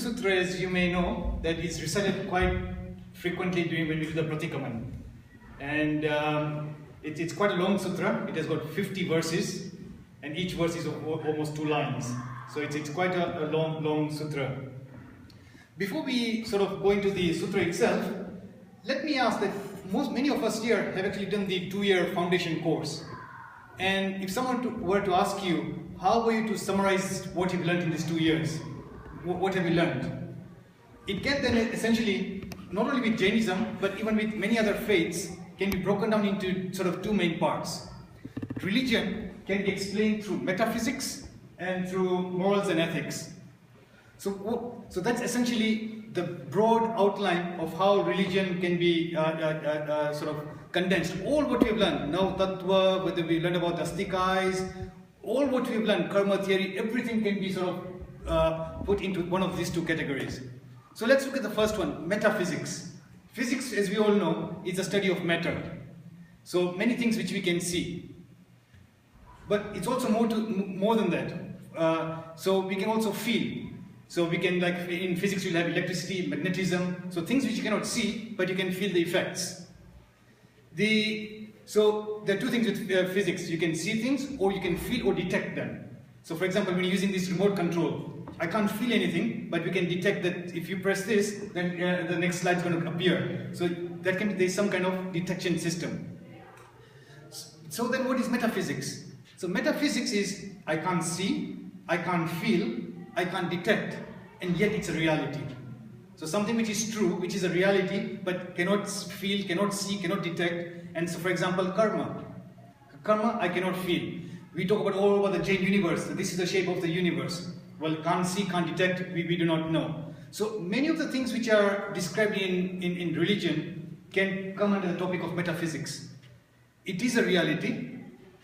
Sutra, as you may know, that is recited quite frequently when we do the Pratikaman. And it's quite a long sutra. It has got 50 verses, and each verse is almost 2 lines. So it's quite a long sutra. Before we sort of go into the sutra itself, let me ask that many of us here have actually done the 2-year foundation course. And if someone were to ask you, how were you to summarize what you've learned in these 2 years? What have you learned? It can then essentially, not only with Jainism, but even with many other faiths, can be broken down into sort of 2 main parts. Religion can be explained through metaphysics and through morals and ethics. So that's essentially the broad outline of how religion can be sort of condensed. All what we've learned, now tattva, whether we learned about astikais, all what we've learned, karma theory, everything can be sort of put into one of these 2 categories. So let's look at the first one, metaphysics. Physics, as we all know, is a study of matter. So many things which we can see. But it's also more than that. So we can also feel. So we can, like in physics, you'll have electricity, magnetism. So things which you cannot see, but you can feel the effects. So there are 2 things with physics. You can see things, or you can feel or detect them. So for example, when you're using this remote control, I can't feel anything, but we can detect that if you press this, then the next slide is going to appear. So that can be, there's some kind of detection system. So then what is metaphysics? So metaphysics is, I can't see, I can't feel, I can't detect, and yet it's a reality. So something which is true, which is a reality, but cannot feel, cannot see, cannot detect. And so for example, karma. Karma, I cannot feel. We talk about all over the Jain universe, this is the shape of the universe. Well, can't see, can't detect, we do not know. So many of the things which are described in religion can come under the topic of metaphysics. It is a reality,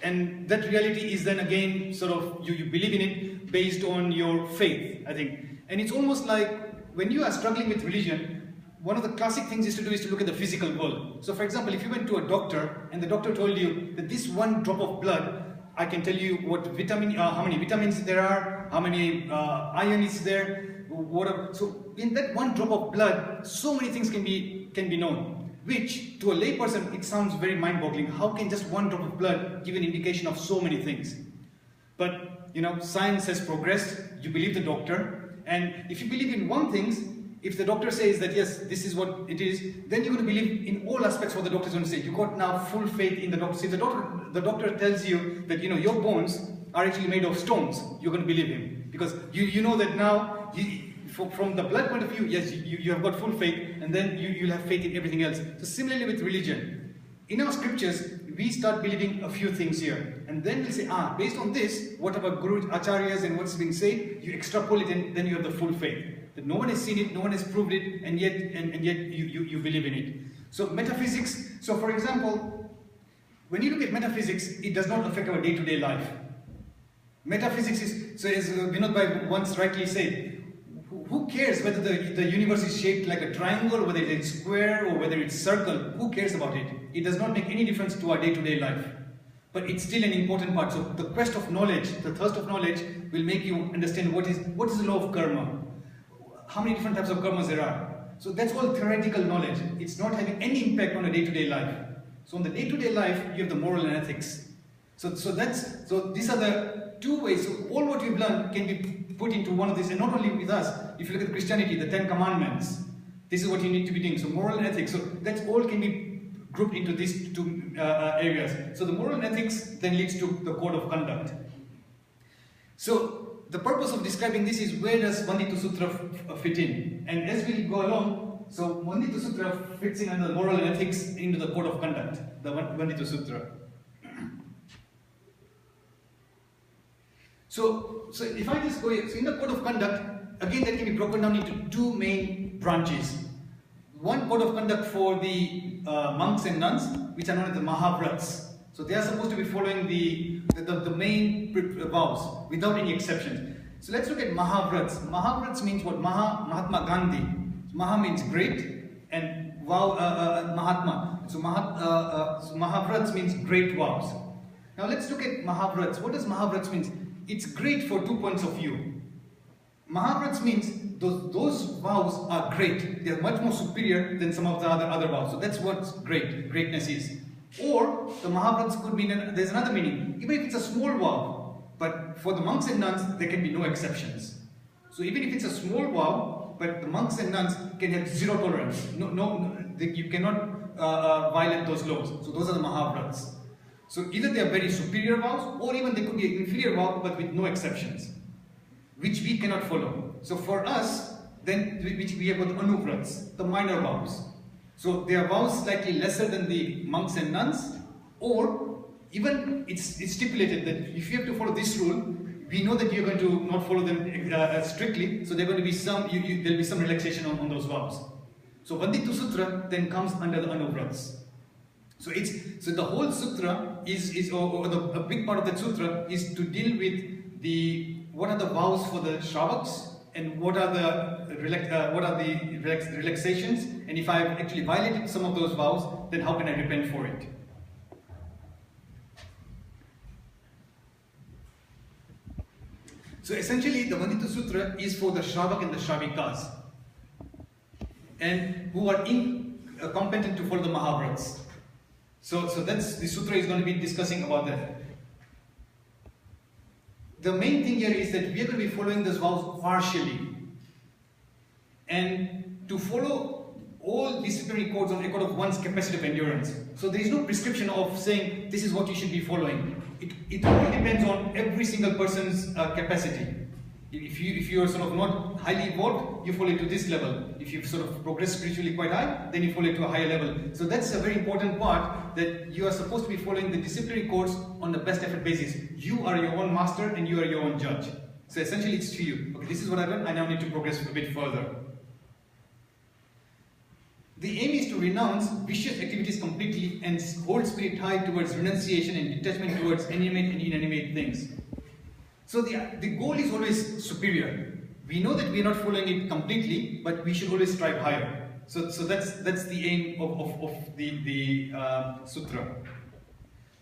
and that reality is then again sort of, you believe in it based on your faith, I think. And it's almost like when you are struggling with religion, one of the classic things is to look at the physical world. So for example, if you went to a doctor and the doctor told you that this 1 drop of blood, I can tell you what how many vitamins there are, how many iron is there, whatever. So in that 1 drop of blood, so many things can be known, which to a lay person it sounds very mind-boggling. How can just 1 drop of blood give an indication of so many things? But you know, science has progressed. You believe the doctor, and if you believe in one thing, if the doctor says that yes, this is what it is, then you're going to believe in all aspects what the doctor is going to say. You've got now full faith in the doctor. See, the doctor tells you that you know your bones are actually made of stones, you're going to believe him, because you know that now from the blood point of view, yes, you have got full faith, and then you'll have faith in everything else. So similarly with religion, in our scriptures we start believing a few things here, and then we'll say, based on this, what about Guru Acharyas and what's being said, you extrapolate, and then you have the full faith. That no one has seen it, no one has proved it, and yet you believe in it. So metaphysics, so for example, when you look at metaphysics, it does not affect our day-to-day life. Metaphysics is, so as Vinod Bhai once rightly said, who cares whether the universe is shaped like a triangle, whether it's square, or whether it's circle? Who cares about it? It does not make any difference to our day-to-day life. But it's still an important part. So the quest of knowledge, the thirst of knowledge, will make you understand what is the law of karma. How many different types of karmas there are. So that's all theoretical knowledge. It's not having any impact on a day-to-day life. So on the day-to-day life, you have the moral and ethics. So these are the 2 ways. So all what we've learned can be put into one of these, and not only with us. If you look at Christianity, the 10 commandments, this is what you need to be doing. So moral and ethics. So that's all can be grouped into these 2 areas. So the moral and ethics then leads to the code of conduct. So the purpose of describing this is, where does Vandittu Sutra fit in? And as we go along, so Vandittu Sutra fits in under the moral and ethics into the code of conduct, the Vandittu Sutra. So if I just go here, so in the code of conduct, again that can be broken down into 2 main branches. One code of conduct for the monks and nuns, which are known as the Mahavrats. So they are supposed to be following the main vows without any exceptions. So let's look at Mahavrats. Mahavrats means what? Mahatma Gandhi. Maha means great, and Mahatma. So Mahavrats means great vows. Now let's look at Mahavrats. What does Mahavrats mean? It's great for 2 points of view. Mahavrats means those vows are great. They are much more superior than some of the other vows. So that's what greatness is. Or the Mahavrats could mean, there's another meaning. Even if it's a small vow, but for the monks and nuns, there can be no exceptions. So even if it's a small vow, but the monks and nuns can have zero tolerance. You cannot violate those laws. So those are the Mahavrats. So either they are very superior vows, or even they could be an inferior vow, but with no exceptions, which we cannot follow. So for us, then which we have got the Anuvrats, the minor vows. So they are vows slightly lesser than the monks and nuns, or even it's stipulated that if you have to follow this rule, we know that you're going to not follow them strictly, so there are going to be some, there'll be some relaxation on those vows. So Vandittu Sutra then comes under the Anuvrats. So the whole sutra a big part of that sutra is to deal with what are the vows for the Shravaks and what are the relaxations, and if I have actually violated some of those vows, then how can I repent for it? So essentially, the Vandittu Sutra is for the Shravak and the Shravikas, and who are incompetent to follow the Mahavrats. So that's the sutra is going to be discussing about that. The main thing here is that we are going to be following those vows partially, and to follow all disciplinary codes on account of one's capacity of endurance. So there is no prescription of saying this is what you should be following. It all depends on every single person's capacity. If you are sort of not highly evolved, you follow it to this level. If you've sort of progressed spiritually quite high, then you follow it to a higher level. So that's a very important part, that you are supposed to be following the disciplinary codes on the best effort basis. You are your own master and you are your own judge. So essentially it's to you. Okay, this is what I've done, I now need to progress a bit further. The aim is to renounce vicious activities completely and hold spirit high towards renunciation and detachment towards animate and inanimate things. So the goal is always superior. We know that we are not following it completely, but we should always strive higher. So that's the aim of the sutra.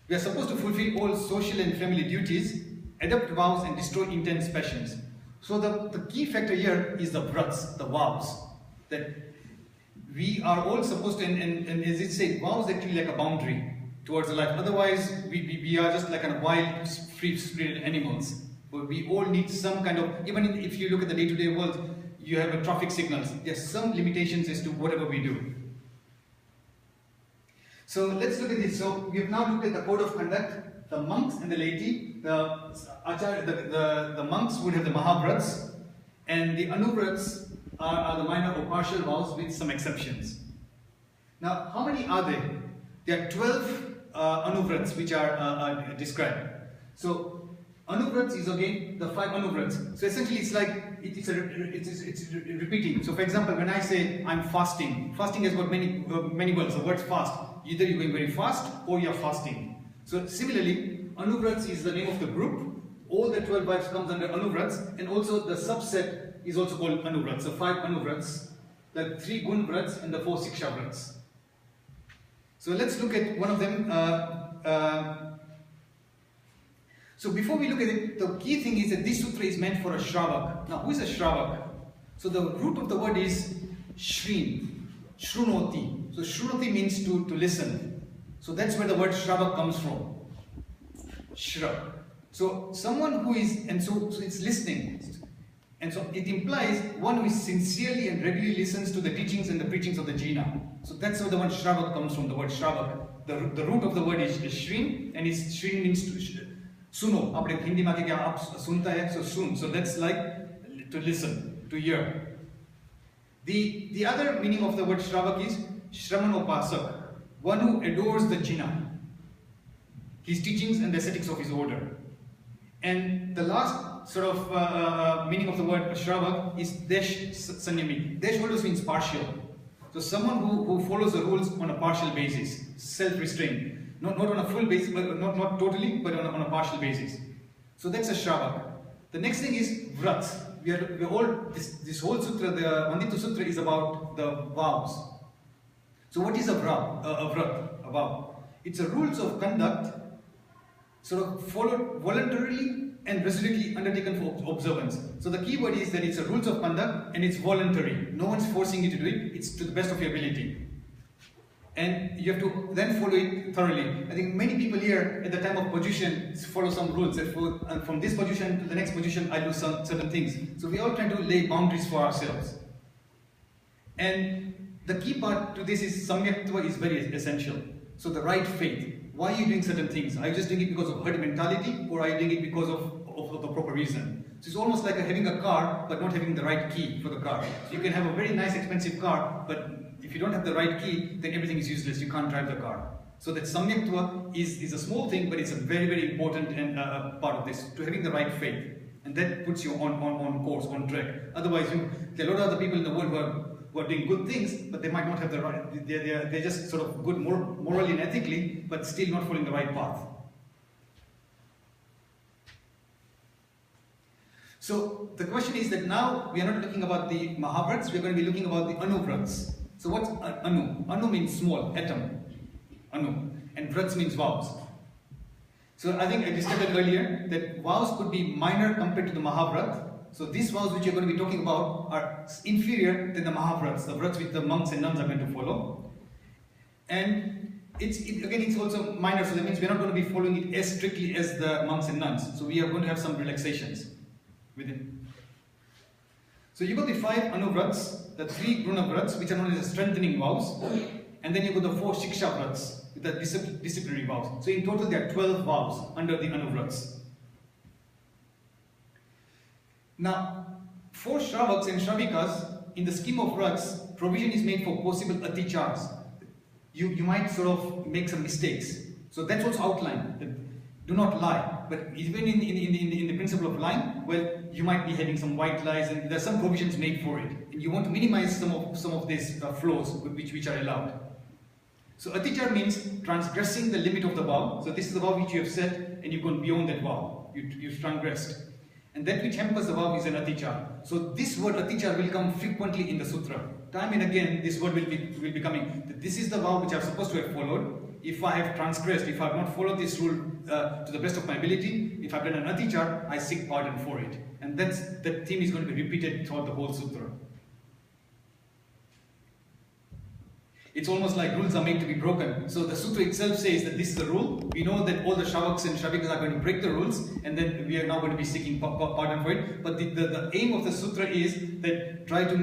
We are supposed to fulfill all social and family duties, adopt vows and destroy intense passions. So the key factor here is the vrats, the vows. That we are all supposed to, and as it said, vows actually like a boundary towards the life. Otherwise, we are just like a wild, free-spirited animals. But we all need some kind of, even if you look at the day-to-day world, you have traffic signals. There's some limitations as to whatever we do. So let's look at this. So we have now looked at the code of conduct, the monks and the laity. The monks would have the Mahavrats, and the Anuvrats are the minor or partial vows with some exceptions. Now, how many are there? There are 12 Anuvrats which are described. So Anuvrats is again the 5 Anuvrats. So essentially it's like it's repeating. So for example, when I say I'm fasting, fasting has got many words. The word fast, either you're going very fast or you're fasting. So similarly, Anuvrats is the name of the group. All the 12 vibes comes under Anuvrats, and also the subset is also called Anuvrats. So 5 Anuvrats, the 3 Gun Vrats and the 4 Siksha Vrats. So let's look at one of them. So before we look at it, the key thing is that this sutra is meant for a Shravak. Now, who is a Shravak? So the root of the word is Shrin, Shrunoti. So Shrunoti means to listen. So that's where the word Shravak comes from. Shra. So someone who is, and so it's listening. And so it implies one who is sincerely and regularly listens to the teachings and the preachings of the Jina. So that's where the word Shravak comes from, the word Shravak. The root of the word is Shrin, and Shrin means to suno. Aapne Hindi mein kya aap sunta hai, so sun. So that's like to listen, to hear. The other meaning of the word Shravak is Shramanopasak, one who adores the Jina, his teachings and the ascetics of his order. And the last sort of meaning of the word Shravak is Desh Sanyami. Desh always means partial. So someone who follows the rules on a partial basis, self-restraint. Not on a full basis, but not totally, but on a partial basis. So that's a Shravak. The next thing is Vrats. This whole sutra, the Vandittu Sutra, is about the vows. So what is a vrat? A vow. It's a rules of conduct sort of followed voluntarily and resolutely undertaken for observance. So the key word is that it's a rules of conduct and it's voluntary. No one's forcing you to do it. It's to the best of your ability. And you have to then follow it thoroughly. I think many people here at the time of position follow some rules. That from this position to the next position, I do certain things. So we are trying to lay boundaries for ourselves. And the key part to this is samyaktva is very essential. So the right faith. Why are you doing certain things? Are you just doing it because of herd mentality, or are you doing it because of the proper reason? So it's almost like having a car but not having the right key for the car. So you can have a very nice expensive car, but if you don't have the right key, then everything is useless. You can't drive the car. So that samyaktva is a small thing, but it's a very, very important and part of this, to having the right faith. And that puts you on course, on track. Otherwise, there are a lot of other people in the world who are doing good things, but they might not have the right, they're just sort of good morally and ethically, but still not following the right path. So the question is that now we are not looking about the Mahavrats, we are going to be looking about the Anuvrats. So what's Anu? Anu means small, atom. Anu. And Vrats means vows. So I think I discussed earlier that vows could be minor compared to the Mahavrat. So these vows which you're going to be talking about are inferior than the Mahavrats, the Vrats which the monks and nuns are going to follow. And again, it's also minor, so that means we're not going to be following it as strictly as the monks and nuns. So we are going to have some relaxations within. So you got the 5 Anuvrats, the 3 Grunavrats, which are known as strengthening vows, and then you got the 4 Shiksha Vrats, with the disciplinary vows. So in total there are 12 vows under the Anuvrats. Now, for Shravaks and Shravikas, in the scheme of Vrats, provision is made for possible atichars. You might sort of make some mistakes. So that's what's outlined. That do not lie. But even in the principle of lying, well, you might be having some white lies, and there are some provisions made for it. And you want to minimize some of these flaws which are allowed. So atichar means transgressing the limit of the vow. So this is the vow which you have set, and you've gone beyond that vow. You've transgressed. And that which hampers the vow is an atichar. So this word atichar will come frequently in the sutra. Time and again, this word will be coming. This is the vow which I'm supposed to have followed. If I have transgressed, if I have not followed this rule to the best of my ability, if I've done an atichar, I seek pardon for it. And that theme is going to be repeated throughout the whole sutra. It's almost like rules are made to be broken. So the sutra itself says that this is the rule. We know that all the Shravaks and Shravikas are going to break the rules, and then we are now going to be seeking pardon for it. But the aim of the sutra is that try to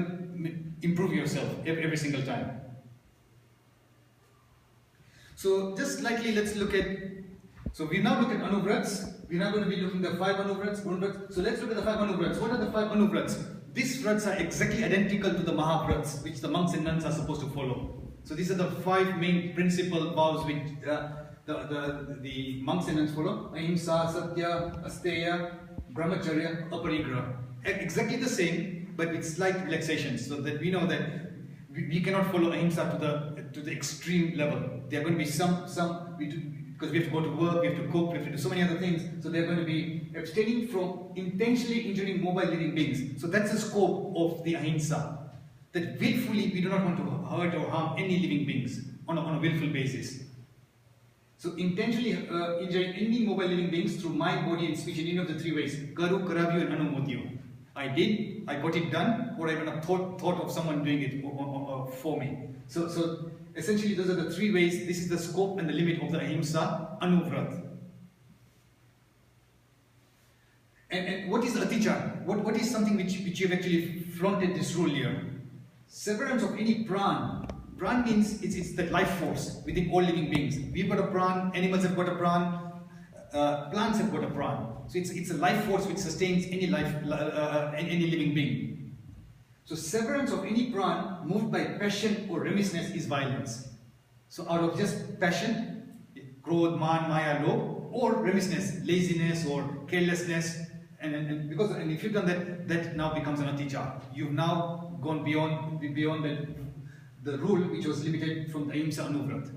improve yourself every single time. So just slightly, let's look at, so we now look at Anuvrats. We're now going to be looking at the 5 Anuvrats. So let's look at the 5 Anuvrats. What are the 5 Anuvrats? These vrats are exactly identical to the Mahavrats, which the monks and nuns are supposed to follow. So these are the 5 main principal vows which the monks and nuns follow. Ahimsa, Satya, Asteya, Brahmacharya, Aparigraha. Exactly the same, but with slight relaxations, so that we know that we cannot follow Ahimsa to the extreme level. There are going to be because we have to go to work, we have to cook, we have to do so many other things. So they're going to be abstaining from intentionally injuring mobile living beings. So that's the scope of the Ahimsa. That willfully we do not want to hurt or harm any living beings on a willful basis. So intentionally injuring any mobile living beings through mind, body and speech in any of the 3 ways. Karu, Karavyu and Anumodyo. I got it done, or I even thought of someone doing it for me. So essentially those are the 3 ways. This is the scope and the limit of the Ahimsa Anuvrat. And what is Atichar? What is something which you have actually flaunted this rule here? Severance of any pran. Pran means it's the life force within all living beings. We've got a pran, animals have got a pran, plants have got a pran. So it's a life force which sustains any any living being. So severance of any pran moved by passion or remissness is violence. So out of just passion, krodh, man, maya, lobh, or remissness, laziness or carelessness, and if you've done that now becomes an atichar. You've now gone beyond the rule which was limited from the Ahimsa Anuvrat.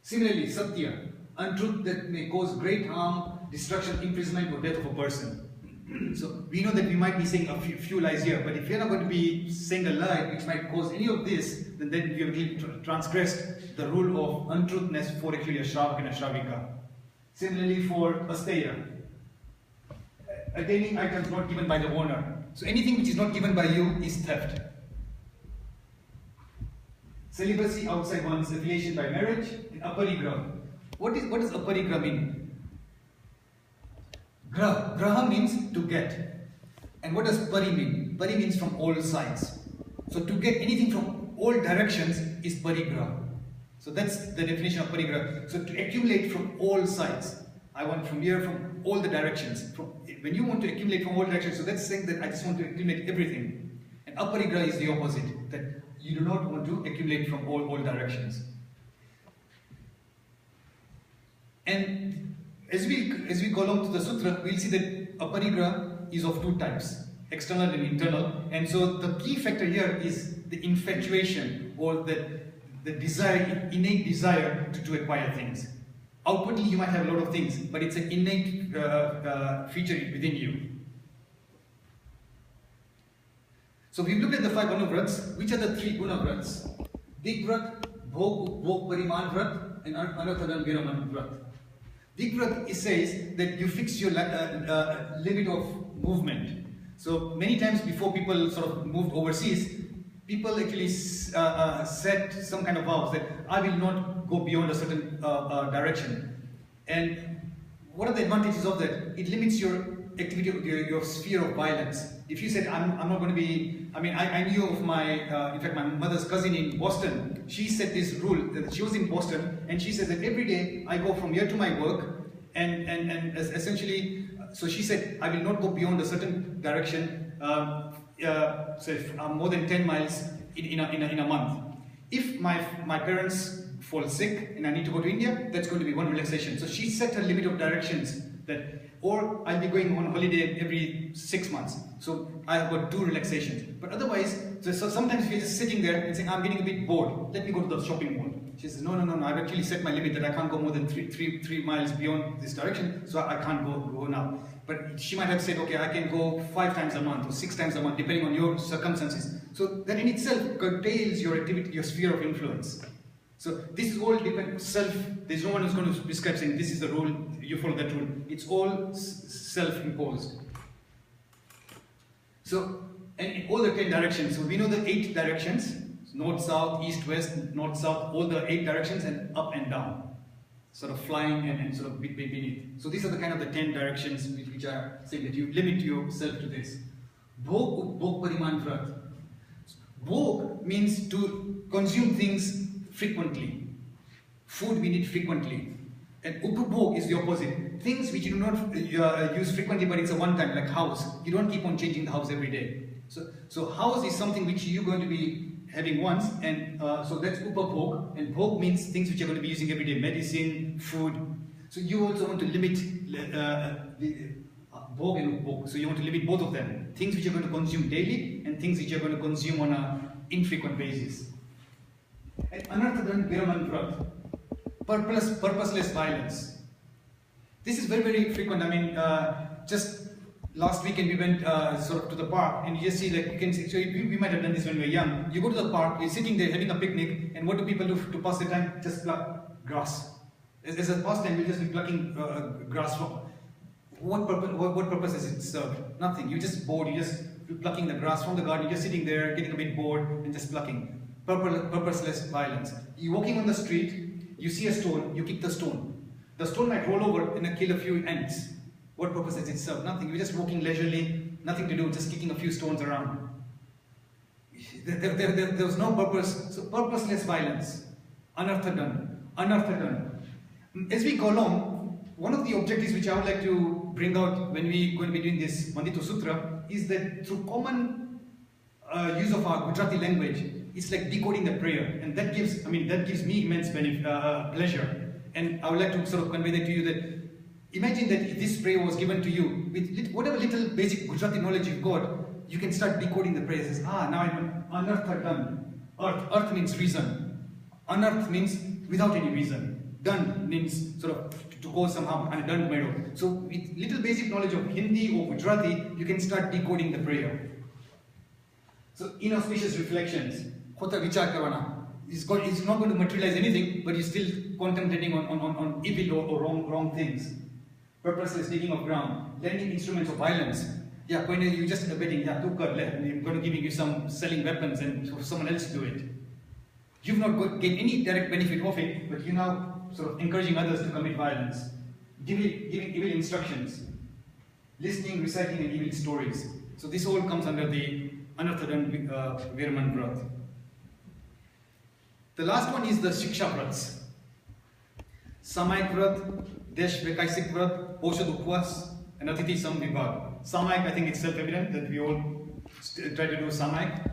Similarly, Satya, untruth that may cause great harm, destruction, imprisonment or death of a person. So we know that we might be saying a few lies here, but if you're not going to be saying a lie which might cause any of this, then you have really transgressed the rule of untruthness for actually a Shravak and a Shravika. Similarly for Asteya. attaining items not given by the owner. So anything which is not given by you is theft. Celibacy outside one's affiliation by marriage, and aparigraha. What does aparigraha mean? Graha means to get. And what does pari mean? Pari means from all sides. So to get anything from all directions is parigraha. So that's the definition of parigraha. So to accumulate from all sides. I want from here, from all the directions. When you want to accumulate from all directions, so that's saying that I just want to accumulate everything. And aparigraha is the opposite, that you do not want to accumulate from all directions. And as we go along to the sutra, we'll see that aparigraha is of two types, external and internal. And so the key factor here is the infatuation, or the desire, innate desire to acquire things. Outwardly you might have a lot of things, but it's an innate feature within you. So we've looked at the 5 Anuvrats. Which are the 3 Gunavrats? Digvrat, Bhog, Pariman Vrat, and Anarthadan Viraman Vrat. Digvrat, it says that you fix your limit of movement. So many times before people sort of moved overseas, people actually set some kind of vows that I will not go beyond a certain direction. And what are the advantages of that? It limits your activity, your sphere of violence. If you said, I'm not going to be, I knew of in fact my mother's cousin in Boston, she set this rule, that she was in Boston, and she said that every day I go from here to my work, and essentially, so she said, I will not go beyond a certain direction, more than 10 miles in a month. If my parents fall sick and I need to go to India, that's going to be one relaxation. So she set a limit of directions, or I'll be going on holiday every 6 months. So I have got 2 relaxations. But otherwise, so sometimes we're just sitting there and saying, I'm getting a bit bored, let me go to the shopping mall. She says, no, I've actually set my limit that I can't go more than 3 miles beyond this direction, so I can't go now. But she might have said, okay, I can go 5 times a month or 6 times a month, depending on your circumstances. So that in itself curtails your activity, your sphere of influence. So this is all self, there's no one who's going to prescribe saying this is the rule, you follow that rule. It's all self-imposed. So, and in all the 10 directions, so we know the 8 directions, north, south, east, west, north, south, all the 8 directions, and up and down, sort of flying and sort of beneath. So these are the kind of the 10 directions which are saying that you limit yourself to this. Bhog Pariman Vrat. Bhog means to consume things frequently. Food we need frequently. And upabhog is the opposite. Things which you do not use frequently, but it's a one-time, like house. You don't keep on changing the house every day. So house is something which you're going to be having once, and so that's upabhog. And bhog means things which you're going to be using every day, medicine, food. So you also want to limit the bhog and upabhog. So you want to limit both of them. Things which you're going to consume daily, and things which you're going to consume on an infrequent basis. And Anarthadan Viraman Vrat. Purposeless violence. This is very, very frequent. Just last weekend we went sort of to the park, and you just see, like, you can see, so we might have done this when we were young. You go to the park, you're sitting there having a picnic, and what do people do to pass the time? Just pluck grass. As a pastime, you'll just be plucking grass from. What purpose is it served? Nothing. You're just bored, you're just plucking the grass from the garden, you're just sitting there, getting a bit bored, and just plucking. Purposeless violence. You're walking on the street, you see a stone, you kick the stone. The stone might roll over and kill a few ants. What purpose does it serve? Nothing. You're just walking leisurely, nothing to do, just kicking a few stones around. There was no purpose. So purposeless violence. Anarthadan. As we go along, one of the objectives which I would like to bring out when we're going to be doing this Vandittu Sutra is that through common use of our Gujarati language, it's like decoding the prayer, and that gives me immense pleasure. And I would like to sort of convey that to you, that imagine that if this prayer was given to you, with whatever little basic Gujarati knowledge you've got, you can start decoding the prayer. It says, now I'm Anarthadan. Earth means reason. Anarth means without any reason. Dan means sort of to cause some harm, and dan mero. So with little basic knowledge of Hindi or Gujarati, you can start decoding the prayer. So inauspicious reflections. Khota vichar karwana. It's not going to materialize anything, but you're still contemplating on evil or wrong things. purposeless digging of ground, lending instruments of violence. Yeah, when you're just betting, yeah, I'm going to give you some selling weapons and so someone else do it. You've not gained any direct benefit of it, but you're now sort of encouraging others to commit violence, giving evil instructions, listening, reciting, and evil stories. So this all comes under the Anarthadan Viraman Vrat. The last one is the Shiksha Vrats. Samayik Vrat, Desh Vekaisik Vrat, Poshad Upwas, and Atithi Samvibhag. Samayik, I think it's self-evident that we all try to do Samayik.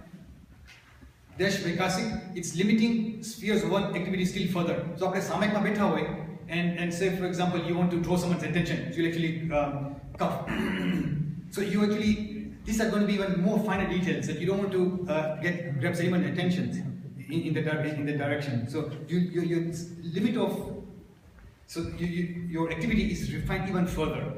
Desh Vekasik, it's limiting spheres of one activity still further. So, if Samayik ma betha hoye, and say, for example, you want to draw someone's attention, so you actually cough. So you actually, these are going to be even more finer details that you don't want to grab anyone's attention in the direction. So your limit of, your activity is refined even further.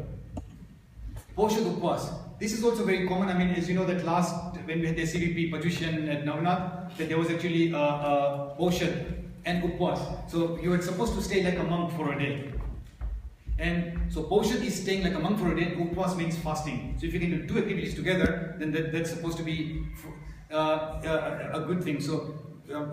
Poshad Upwas. This is also very common. I mean, as you know, that last, when we had the SCVP Patushan at Navnath, that there was actually Poshad and Upwas. So you were supposed to stay like a monk for a day. And so Poshad is staying like a monk for a day, Upwas means fasting. So if you can do two activities together, then that's supposed to be a good thing. So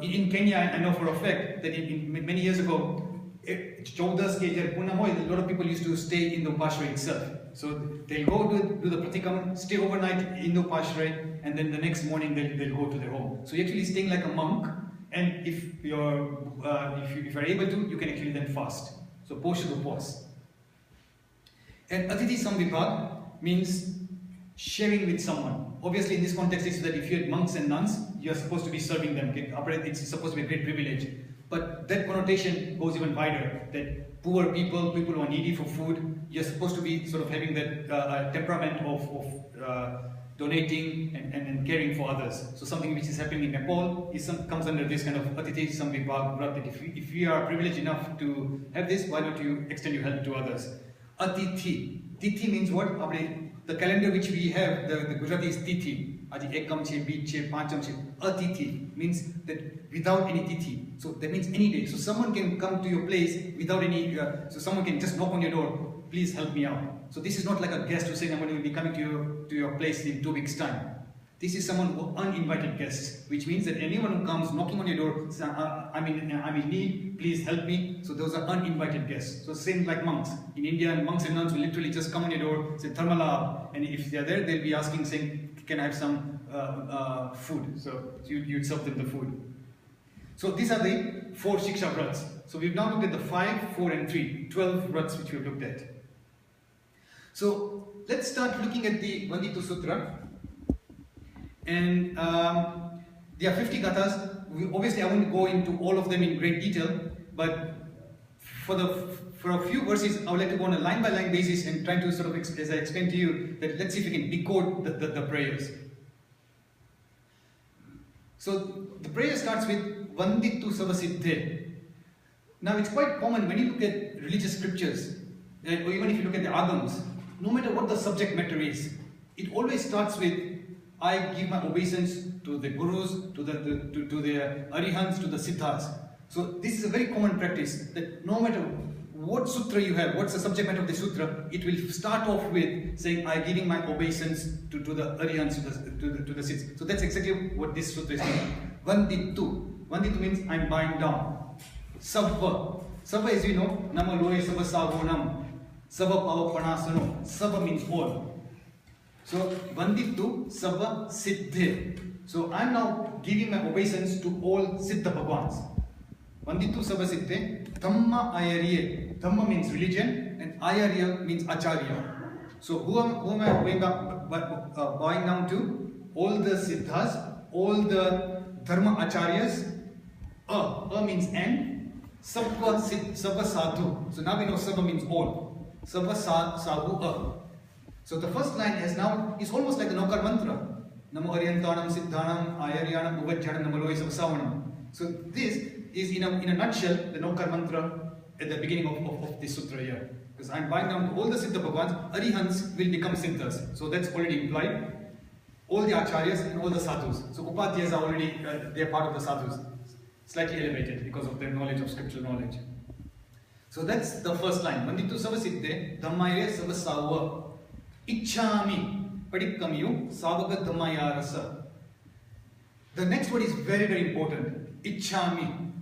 in Kenya, I know for a fact that many years ago, Chaudas ke Punamoy, a lot of people used to stay in the Upashray itself. So they'll go do the pratikam, stay overnight in the Upashray, and then the next morning they'll go to their home. So you're actually staying like a monk, and if you're able to, you can actually then fast. So Poshad Upwas. And Atithi Samvibhag means sharing with someone. Obviously in this context it's that if you're monks and nuns, you're supposed to be serving them. It's supposed to be a great privilege. But that connotation goes even wider, that poor people who are needy for food, you're supposed to be sort of having that temperament of donating and caring for others. So something which is happening in Nepal comes under this kind of Atithi Samvibhag Vrat, that if you are privileged enough to have this, why don't you extend your help to others? Atithi. Tithi means what? The calendar which we have, the Gujarati is Tithi. Aji ekam che, beech che, pancham che. Atithi means that without any tithi. So that means any day. So someone can come to your place without any, so someone can just knock on your door, please help me out. So this is not like a guest who's saying I'm going to be coming to your place in 2 weeks' time. This is someone who uninvited guests, which means that anyone who comes knocking on your door, saying, I'm in need, please help me. So those are uninvited guests. So same like monks. In India, monks and nuns will literally just come on your door, say Dharmala, and if they are there, they'll be asking, saying, can I have some food? So you'd serve them the food. So these are the 4 Shiksha Vrats. So we've now looked at the 5, 4 and 3, 12 Vrats which we've looked at. So let's start looking at the Vandittu Sutra. And there are 50 kathas. Obviously, I won't go into all of them in great detail, but for a few verses, I would like to go on a line-by-line basis and try to sort of, as I explained to you, that let's see if we can decode the prayers. So the prayer starts with Vandittu Savasiddhe. Now it's quite common when you look at religious scriptures, or even if you look at the agams, no matter what the subject matter is, it always starts with I give my obeisance to the gurus, to the arihants, to the siddhas. So this is a very common practice that no matter what sutra you have, what's the subject matter of the sutra, it will start off with saying I'm giving my obeisance to the arihants, to the siddhas. So that's exactly what this sutra is saying. Vandittu. Vandittu means I'm bowing down. Sabba. Sabba, as you know, Nama loye sabba savonam. Sabba pava panasano. Sabba means all. So, Vandittu Sabba Siddhe. So, I am now giving my obeisance to all Siddha Bhagwans. Vandittu Sabba Siddhe. Dhamma Ayarye. Dhamma means religion and Ayarya means Acharya. So, who am I bowing down to? All the Siddhas, all the Dharma Acharyas. A means and. Sabba Sadhu. So, now we know Sabba means all. Sabba Sadhu A. So the first line is almost like the Nokar mantra. Namo Aryantanam Siddhanam Ayaryanam Uvajjanam Namaloy Samsavanam. So this is in a nutshell the Nokar mantra at the beginning of this sutra here. Because I'm bowing down to all the Siddha Bhagwans, Arihants will become Siddhas. So that's already implied. All the Acharyas and all the Sadhus. So Upadhyas are already, they are part of the Sadhus. Slightly elevated because of their knowledge of scriptural knowledge. So that's the first line. Vandittu Savasiddhe, Dhammaye Savasava. Ichchami, Padikkamyu, Savaga Dhammaya Rasa. The next word is very, very important. Ichchami.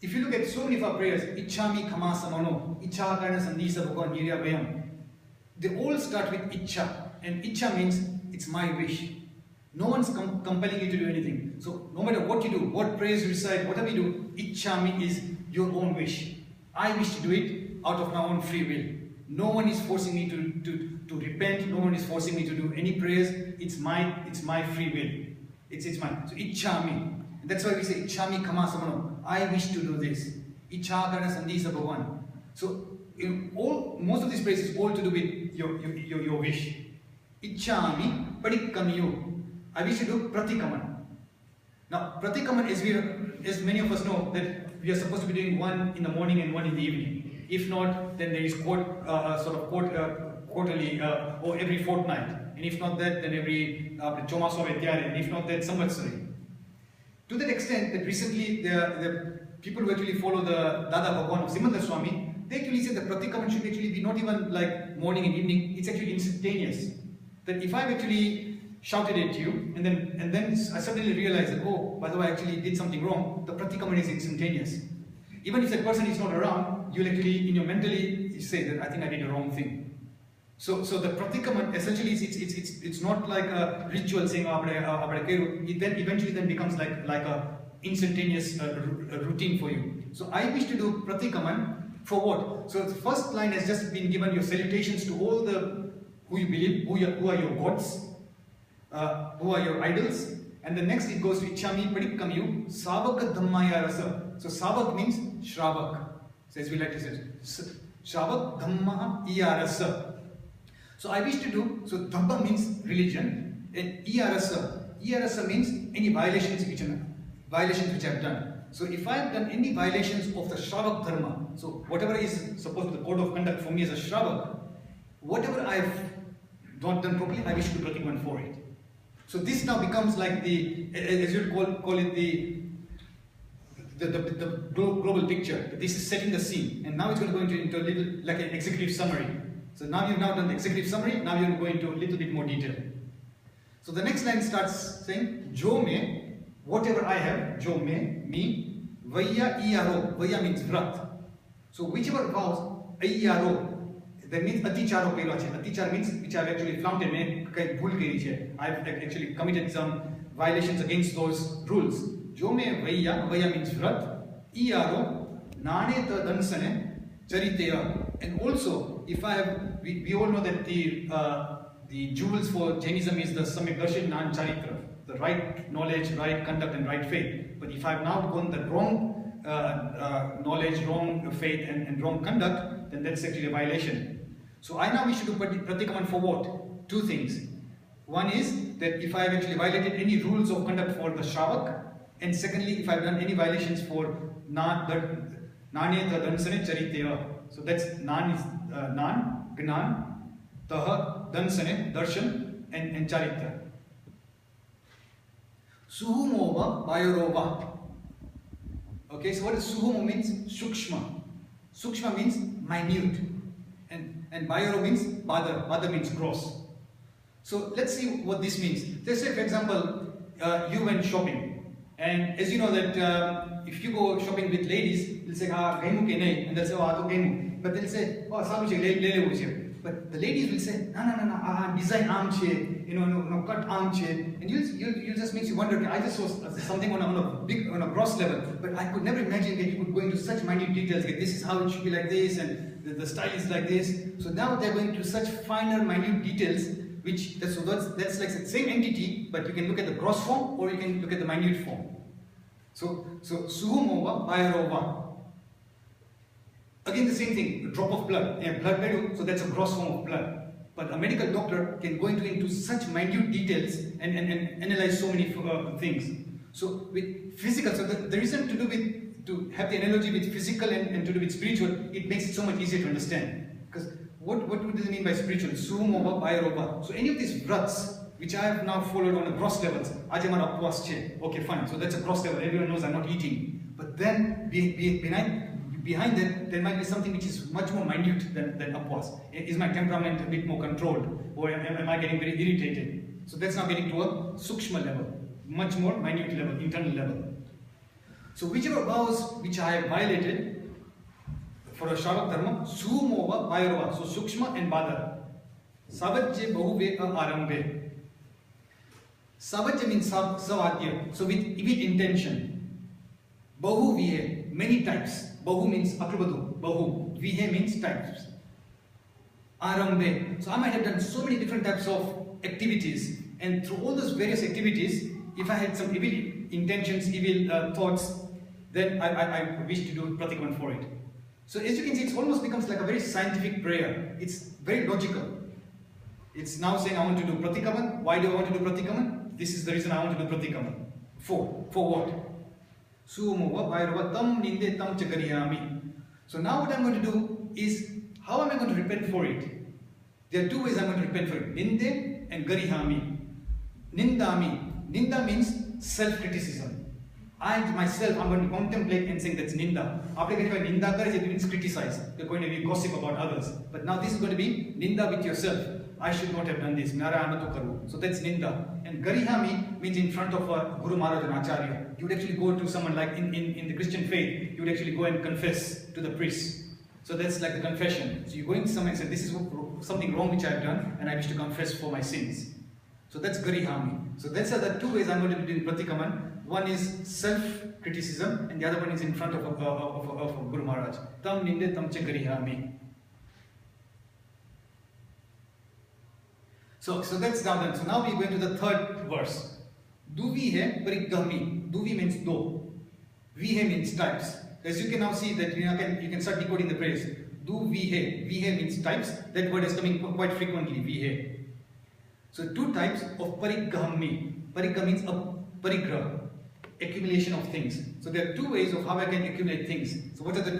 If you look at so many of our prayers, Ichchami Kama Samano, Ichcha Karna Sandisa Bhagavan Nirya Bayam, they all start with Ichcha. And Ichcha means it's my wish. No one's compelling you to do anything. So no matter what you do, what prayers you recite, whatever you do, Ichchami is your own wish. I wish to do it out of my own free will. No one is forcing me to repent. No one is forcing me to do any prayers. It's my free will. It's mine. So Ichchami. And that's why we say Ichchami Kama Samano. I wish to do this. Ichcha Karna Sandisa Bhagavan. So most of these prayers is all to do with your wish. Ichchami Padikkamyu. I wish to do Pratikaman. Now Pratikaman, as many of us know, that we are supposed to be doing one in the morning and one in the evening. If not, then there is quarterly or every fortnight. And if not that, then every Chomaso Vetyare. And if not that, Samvatsari. To that extent that recently the people who actually follow the Dada Bhagwan of Simandar Swami, they actually say that Pratikaman should actually be not even like morning and evening, it's actually instantaneous. That if I've actually shouted at you and then I suddenly realize that, oh, by the way, I actually did something wrong, the Pratikaman is instantaneous. Even if that person is not around, you'll actually, in your mentally, say that I think I did the wrong thing. So the Pratikaman essentially it's not like a ritual saying it then eventually becomes like a instantaneous routine for you. So I wish to do Pratikaman for what? So the first line has just been given your salutations to all the who you believe, who are your gods, who are your idols, and the next it goes to Ichchami Padikkamyu Savaka Dhammaya Rasa. So Savak means Shravak. So as we like to say, Shravak Dhammaya Rasa. So I wish to do, so Dhamma means religion, and Iyarasa means any violations which I have done. So if I have done any violations of the Shravak Dharma, so whatever is supposed to be the code of conduct for me as a Shravak, whatever I have not done properly, I wish to Pratikaman for it. So this now becomes like the, as you call it, the global picture. This is setting the scene, and now it's going to go into a little like an executive summary. So now you've now done the executive summary, now you're going to go into a little bit more detail. So the next line starts saying, Jo me, whatever I have, Jo me, me, Vaya iyaro, Vaya means vrat. So whichever vows, iyaro, that means aticharo kero che. Atichar means which I've actually flaunted, I've actually committed some violations against those rules. Jo me Vaya, Vaya means vrat, iyaro, nane ta dansane, chariteya. And also, if I have, we all know that the jewels for Jainism is the Samyak Darshan Nan Charitra, the right knowledge, right conduct, and right faith. But if I have now gone the wrong knowledge, wrong faith, and wrong conduct, then that's actually a violation. So I now wish to do Pratikaman for what? Two things. One is that if I have actually violated any rules of conduct for the Shravak, and secondly, if I have done any violations for Nane Dansane Chariteya. So that's Nan is Nan, Gnan, Taha, Dansane, Darshan, and Charitra. Suhumova, Bayarova. Okay, so what does Suhumo means? Sukshma. Sukshma means minute. And Bayaro means Bada. Bada means gross. So let's see what this means. Let's say, for example, you went shopping. And as you know that if you go shopping with ladies, they'll say, gaimu ke nahi, and they'll say, oh, gaimu. But they'll say, oh, sabu che, le che. But the ladies will say, no, design arm che, no, cut arm che. And you just makes you wonder, okay, I just saw something on a gross level, but I could never imagine that you could go into such minute details, like this is how it should be like this, and the style is like this. So now they're going to such finer, minute details, that's like the same entity, but you can look at the gross form, or you can look at the minute form. So Suhumova, Bayarova. Again the same thing, a drop of blood, blood medu, so that's a gross form of blood. But a medical doctor can go into such minute details and analyze so many things. So with physical, so the reason to have the analogy with physical and to do with spiritual, it makes it so much easier to understand. Because what does it mean by spiritual? Suhumova, Bayarova. So any of these vrats, which I have now followed on a gross levels, okay, fine, so that's a gross level, everyone knows I'm not eating. But then, behind, behind that there might be something which is much more minute than upwards. Is my temperament a bit more controlled, or am I getting very irritated? So that's now getting to a sukshma level, much more minute level, internal level. So whichever vows which I have violated for a Shavak Dharma, Sumova, Vairava, so Sukshma and Badar. Savajya Bahuve Arambe. Savajya means Savadya, so with intention. Bahu Vihe, many types. Bahu means Akrubadu, Bahu. Vihe means types. Arambe. So I might have done so many different types of activities, and through all those various activities, if I had some evil intentions, evil thoughts, then I wish to do Pratikaman for it. So as you can see, it almost becomes like a very scientific prayer. It's very logical. It's now saying I want to do Pratikaman. Why do I want to do Pratikaman? This is the reason I want to do Pratikaman. For what? Sumova Vairava tam ninde tam chakariyami. So now what I'm going to do is, how am I going to repent for it? There are two ways I'm going to repent for it. Ninde and garihami. Nindami. Ninda means self-criticism. I myself, I'm going to contemplate and saying that's ninda. After getting by ninda kar, it means criticize. You're going to be gossip about others. But now this is going to be ninda with yourself. I should not have done this. So that's ninda. And garihami means in front of a Guru Maharaj and Acharya. You would actually go to someone like in the Christian faith, you would actually go and confess to the priest. So that's like the confession. So you're going to someone and say, this is something wrong which I've done and I wish to confess for my sins. So that's garihami. So that's the two ways I'm going to be doing Pratikaman. One is self-criticism and the other one is in front of a Guru Maharaj. Tam ninde tam cha garihami. So that's now done. So now we go into the third verse. Duvi hai parigami. Duvi means do. Vihe means types. As you can now see that you can start decoding the phrase. Duvihe. Vihe means types. That word is coming quite frequently. Vihe. So two types of parigami. Parigami means a parigraha. Accumulation of things. So there are two ways of how I can accumulate things. So what are the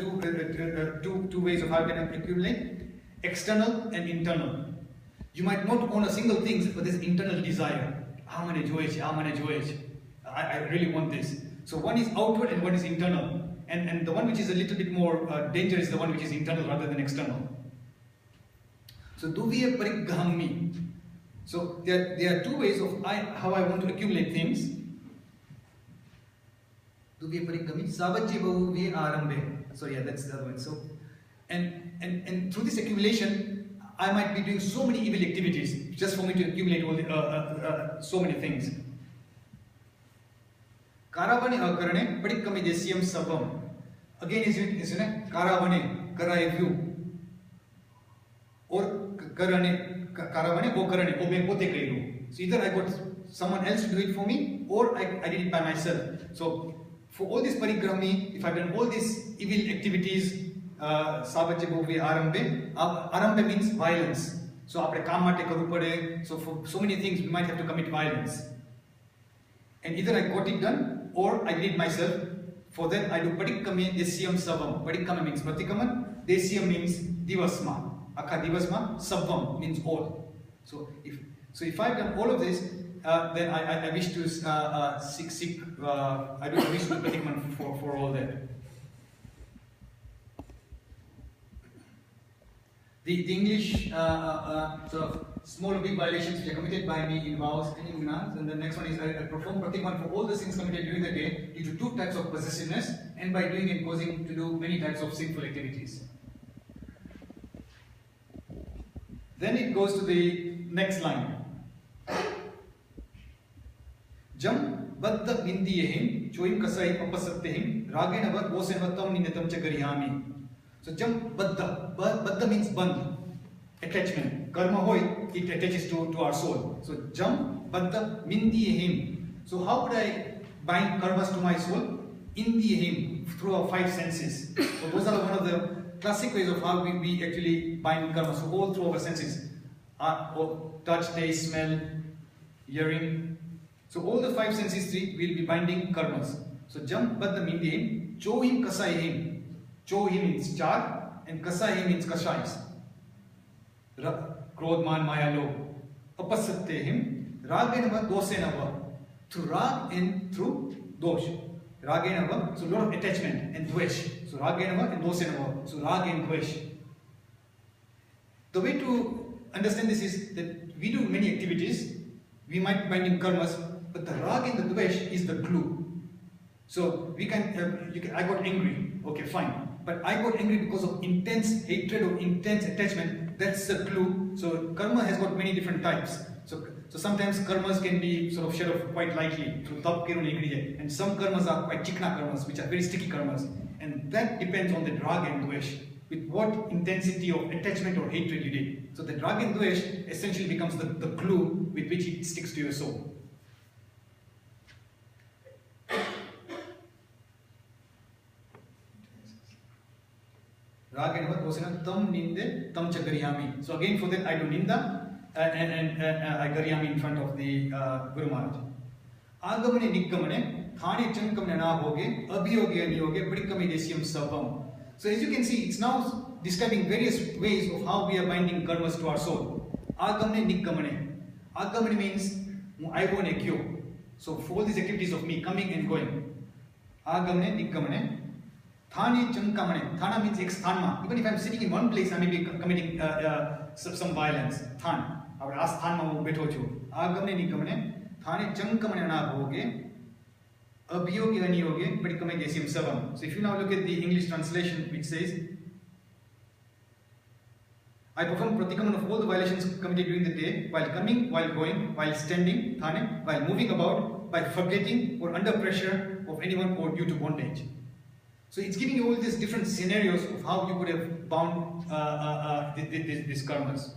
two ways of how I can accumulate? External and internal. You might not own a single thing, but there's internal desire. I really want this. So one is outward and one is internal. And the one which is a little bit more dangerous is the one which is internal rather than external. So duviya parigami. So there are two ways of how I want to accumulate things. Duviya parigami. Savajya bahuve arambe. So yeah, that's the other one. So and through this accumulation, I might be doing so many evil activities just for me to accumulate all the, so many things. Karavane akarane padikami desyam sabam. Again, is it karavane, karayu, or karavane o karane, o me pote kairu. So either I got someone else to do it for me, or I did it by myself. So for all this parigrami, if I've done all these evil activities, Savajya bahuve arambe. Arambe means violence. So apne kaam mate karu pade. So for so many things we might have to commit violence. And either I got it done or I did it myself. For that I do padikame desyam savam. Padikame means pratikaman. Desyam means divasma. Akha divasma. Savam means all. So if I've done all of this, then I wish to seek. I wish to pratikaman for all that. The English sort of small or big violations which are committed by me in vows and in gnans, and the next one is I perform Pratikaman for all the sins committed during the day due to two types of possessiveness and by doing and causing to do many types of sinful activities. Then it goes to the next line. Jam baddha vindiyehim choim kasai papasattehim ragenava vosenvatam ninyatam chakarihami. So jam baddha. Baddha means band, attachment. Karma hoy, it attaches to our soul. So jam baddha mindiyehim. So how would I bind karmas to my soul? Indiyehim, through our five senses. So those are one of the classic ways of how we actually bind karma. So all through our senses. Touch, taste, smell, hearing. So all the five senses will be binding karmas. So jam baddha mindiyehim, chohim kasayehim. Chohim means char, and kasai means kashais. Krodh, man, maya, lobh. Apasattehim, ragenava, dosenava. Through rag and through dosh. Ragenava, so a lot of attachment and dvesh. So Ragenava and dosenava, so rag and dvesh. The way to understand this is that we do many activities, we might bind in karmas, but the rag and the dvesh is the glue. So we can, I got angry, okay fine, but I got angry because of intense hatred or intense attachment, that's the glue. So karma has got many different types. So sometimes karmas can be sort of shed off quite lightly through tap and some karmas are quite chikna karmas, which are very sticky karmas, and that depends on the rag and dvesh, with what intensity of attachment or hatred you did. So the rag and dvesh essentially becomes the glue with which it sticks to your soul. Rag and dosena tam ninde tam cha gariyami. So again for that I do ninda and I gariyami in front of the Guru Maharaj. Agamane nikkamane thane chankamane na hoge abhiyoge aniyoge padikkame desyam sabam. So as you can see, it's now describing various ways of how we are binding karmas to our soul. Agamane nikkamane. Agamane means I go and ekyo. So for all these activities of me coming and going. Agamane nikkamane. Thane chankamane. Thana means eksthanma. Even if I'm sitting in one place, I may be committing some violence. Than. I would ask Thanma wo betho chu. Agamane nikkamane. Thane chankamane na bhoge. Abhiyoge aniyoge padikkame desyam savam. So if you now look at the English translation, which says, I perform pratikaman of all the violations committed during the day, while coming, while going, while standing, thane, while moving about, by forgetting or under pressure of anyone or due to bondage. So it's giving you all these different scenarios of how you could have bound these karmas.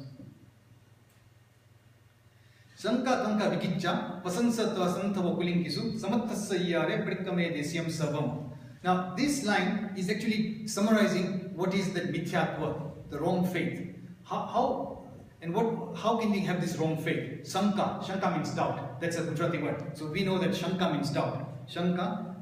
Sanka kanka vikicca pasansatva santava kulinkisu samattasayyare padikkame desyam savam. Now this line is actually summarizing what is that mithyatva, the wrong faith. How can we have this wrong faith? Shanka means doubt. That's a Gujarati word. So we know that Shanka means doubt. Shanka,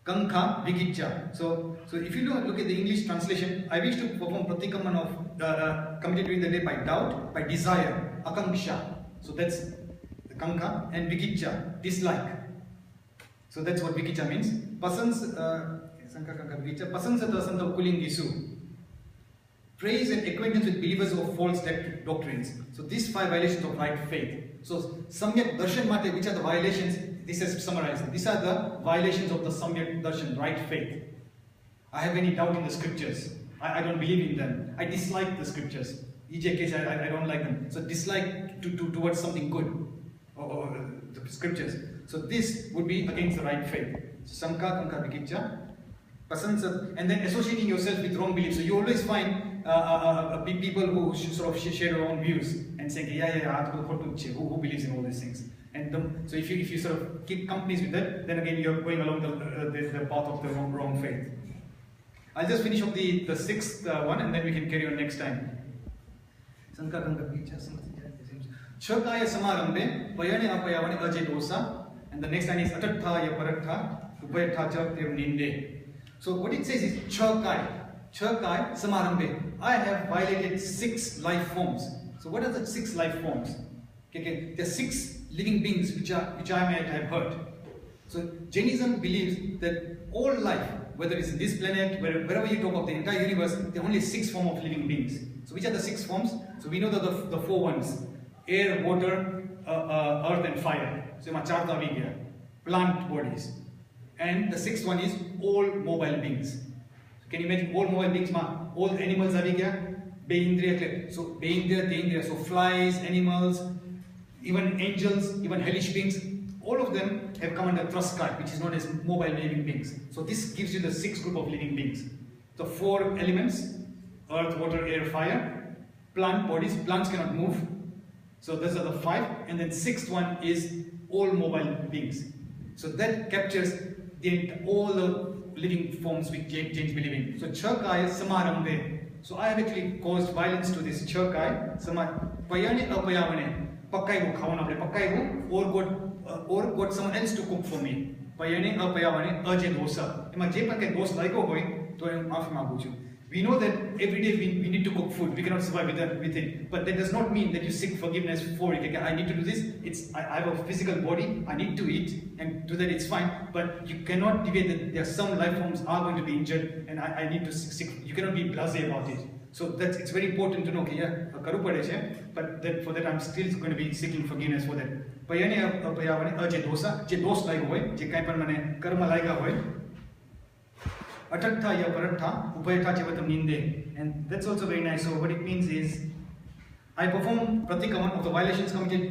Kanka, Vigicca. So if you look at the English translation, I wish to perform pratikaman of committed during the day by doubt, by desire, akanksha. So that's the Kanka, and Vigicca, dislike. So that's what Vigicca means. Sanka Kanka Vigicca, pasansata santa kulingisu. Praise and acquaintance with believers of false doctrines. So these 5 violations of right faith. So Samyak Darshan Mate, which are the violations? This is summarized. These are the violations of the Samyak Darshan, right faith. I have any doubt in the scriptures. I don't believe in them. I dislike the scriptures. I don't like them. So dislike towards something good, or the scriptures. So this would be against the right faith. So Samka Kanka Vikicca, Pasansat, and then associating yourself with wrong beliefs. So you always find people who sort of share their own views and saying, who believes in all these things. And so if you sort of keep companies with that, then again you're going along the path of the wrong faith. I'll just finish off the 6th one and then we can carry on next time. Chakaya samarambe, payane apayavane aje dosa, and the next line is atattha yaparatha, upayatha chatyam ninde. So what it says is Chakai Samarambe. I have violated 6 life forms. So what are the 6 life forms? Okay, there are 6 living beings which I might have hurt. So Jainism believes that all life, whether it's in this planet, wherever you talk of the entire universe, there are only 6 forms of living beings. So which are the 6 forms? So we know that the 4 ones: air, water, earth and fire. So Macharta Vigya, plant bodies. And the 6th one is all mobile beings. So can you imagine all mobile beings? All animals are vigya, Beindriya. So Beindriya, Teindriya. So flies, animals, even angels, even hellish beings, all of them have come under Traskai, which is known as mobile living beings. So this gives you the 6th group of living beings. The 4 elements: earth, water, air, fire. Plant bodies, plants cannot move. So those are the 5. And then 6th one is all mobile beings. So that captures all the living forms which Jains believe in. So Chakai Samarambe. So I have actually caused violence to this Chakai. Payane apayavane. Pakai wo khawana apne. Pakai wo or got someone else to cook for me. Payane apayavane aje dosa. Ema je pan ke dos laiko hoy to em maafi માંગુ છું. We know that every day we need to cook food. We cannot survive with it. But that does not mean that you seek forgiveness for it. I need to do this. I have a physical body. I need to eat, and do that. It's fine. But you cannot debate that there are some life forms are going to be injured, and I need to seek. You cannot be blasé about it. So it's very important to know. Okay, yeah, but for that I'm still going to be seeking forgiveness for that. જે દોષ લાગ્યો હોય, જે કાંઈ પણ મને કર્મ લાગ્યા હોય, અટકથા યા પરઠા ઉભયઠા ચેવતમ નિંદે. And that's also very nice. So what it means is, I perform pratikaman of the violations committed.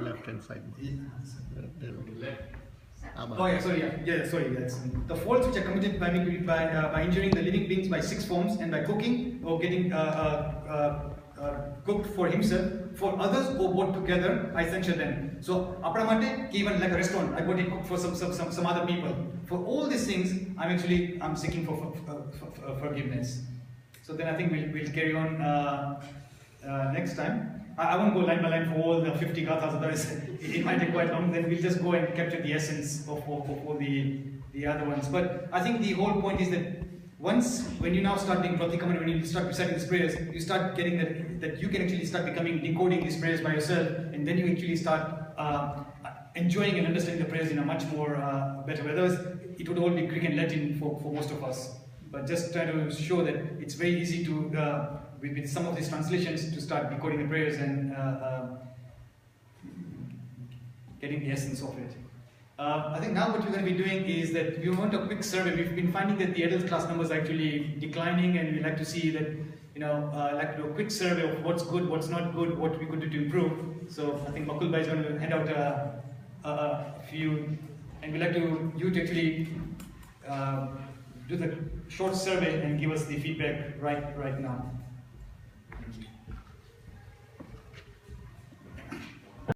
Left hand side. Oh yeah, sorry, sorry. That's the faults which are committed by injuring the living beings by 6 forms, and by cooking or getting cooked for himself, for others, or both together, I censure them. So, apna mate, even like a restaurant, I bought it cooked for some other people. For all these things, I'm seeking for forgiveness. So then I think we'll carry on next time. I won't go line by line for all the 50 gathas, otherwise it might take quite long. Then we'll just go and capture the essence of all the other ones. But I think the whole point is that once, when you now start doing pratikaman, when you start reciting these prayers, you start getting that you can actually start decoding these prayers by yourself, and then you actually start enjoying and understanding the prayers in a much more better way. Otherwise, it would all be Greek and Latin for most of us. But just try to show that it's very easy to, with some of these translations, to start decoding the prayers and getting the essence of it. I think now what we're going to be doing is that we want a quick survey. We've been finding that the adult class numbers are actually declining, and we like to see that, like to do a quick survey of what's good, what's not good, what we could do to improve. So I think Bakul Bhai is going to hand out a few, and we'd like you to actually do the short survey and give us the feedback right now.